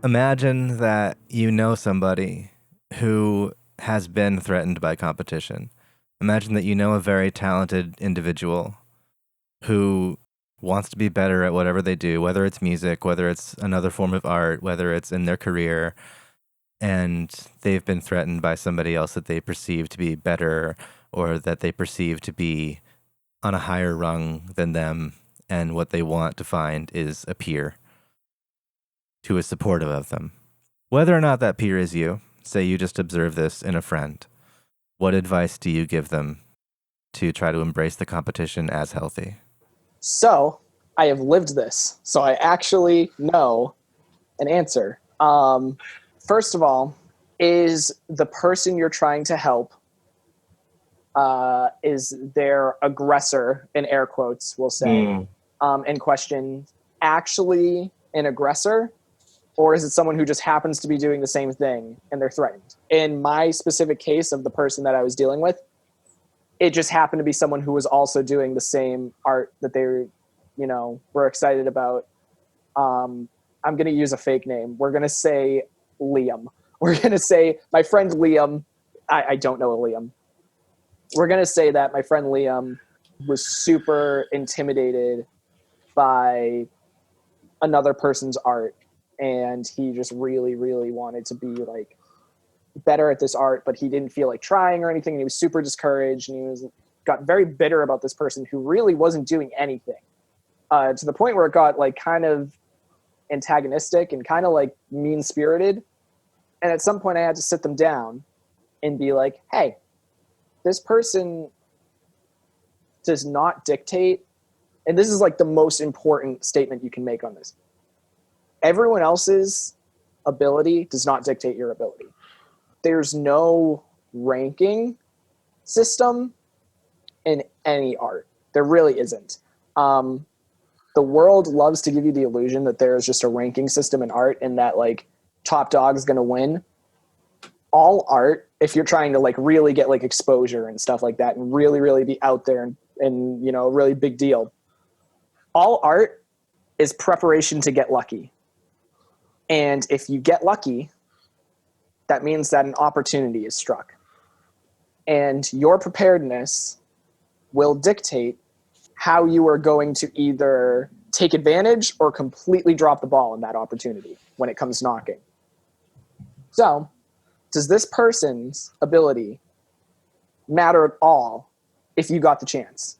Imagine that you know somebody who has been threatened by competition. Imagine that you know a very talented individual who wants to be better at whatever they do, whether it's music, whether it's another form of art, whether it's in their career, and they've been threatened by somebody else that they perceive to be better or that they perceive to be on a higher rung than them. And what they want to find is a peer who is supportive of them. Whether or not that peer is you, say you just observe this in a friend, what advice do you give them to try to embrace the competition as healthy? So I have lived this, so I actually know an answer. First of all, is the person you're trying to help, is their aggressor, in air quotes, we'll say, in question, actually an aggressor? Or is it someone who just happens to be doing the same thing and they're threatened? In my specific case of the person that I was dealing with, it just happened to be someone who was also doing the same art that they were excited about. I'm going to use a fake name. We're going to say Liam. We're going to say my friend Liam. I don't know a Liam. We're going to say that my friend Liam was super intimidated by another person's art. And he just really, really wanted to be like better at this art, but he didn't feel like trying or anything. And he was super discouraged, and he got very bitter about this person who really wasn't doing anything, to the point where it got like kind of antagonistic and kind of like mean spirited. And at some point I had to sit them down and be like, hey, this person does not dictate. And this is like the most important statement you can make on this. Everyone else's ability does not dictate your ability. There's no ranking system in any art. There really isn't. The world loves to give you the illusion that there is just a ranking system in art and that like top dog is going to win. All art, if you're trying to like really get like exposure and stuff like that and really, really be out there and a really big deal, all art is preparation to get lucky. And if you get lucky, that means that an opportunity is struck. And your preparedness will dictate how you are going to either take advantage or completely drop the ball in that opportunity when it comes knocking. So, does this person's ability matter at all if you got the chance?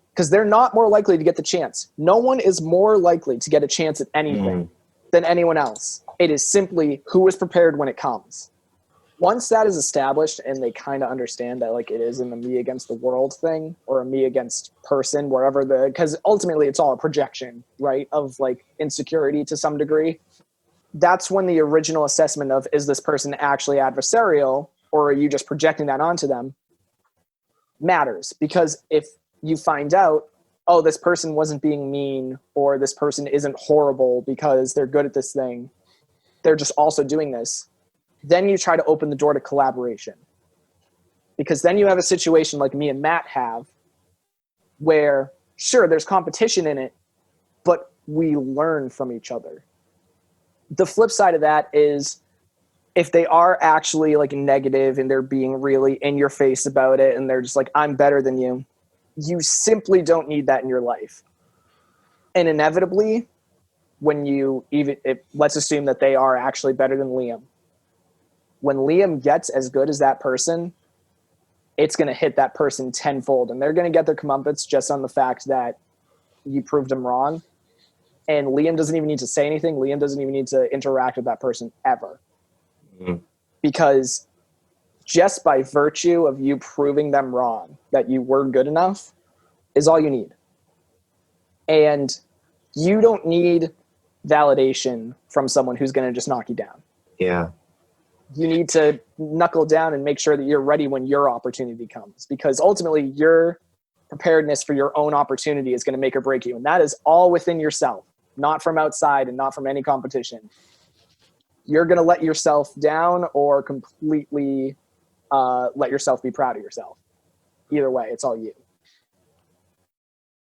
Because they're not more likely to get the chance. No one is more likely to get a chance at anything than anyone else. It is simply who is prepared when it comes. Once that is established and they kind of understand that like it isn't a me against the world thing or a me against person, wherever because ultimately it's all a projection, right, of like insecurity to some degree. That's when the original assessment of is this person actually adversarial or are you just projecting that onto them matters. Because if you find out, oh, this person wasn't being mean or this person isn't horrible because they're good at this thing, they're just also doing this, then you try to open the door to collaboration. Because then you have a situation like me and Matt have where, sure, there's competition in it, but we learn from each other. The flip side of that is if they are actually like negative and they're being really in your face about it and they're just like, I'm better than you, you simply don't need that in your life. And inevitably, when let's assume that they are actually better than Liam. When Liam gets as good as that person, it's going to hit that person tenfold. And they're going to get their comeuppance just on the fact that you proved them wrong. And Liam doesn't even need to say anything. Liam doesn't even need to interact with that person ever. Because just by virtue of you proving them wrong, that you were good enough, is all you need. And you don't need validation from someone who's going to just knock you down. Yeah. You need to knuckle down and make sure that you're ready when your opportunity comes. Because ultimately, your preparedness for your own opportunity is going to make or break you. And that is all within yourself, not from outside and not from any competition. You're going to let yourself down or completely let yourself be proud of yourself. Either way, it's all you.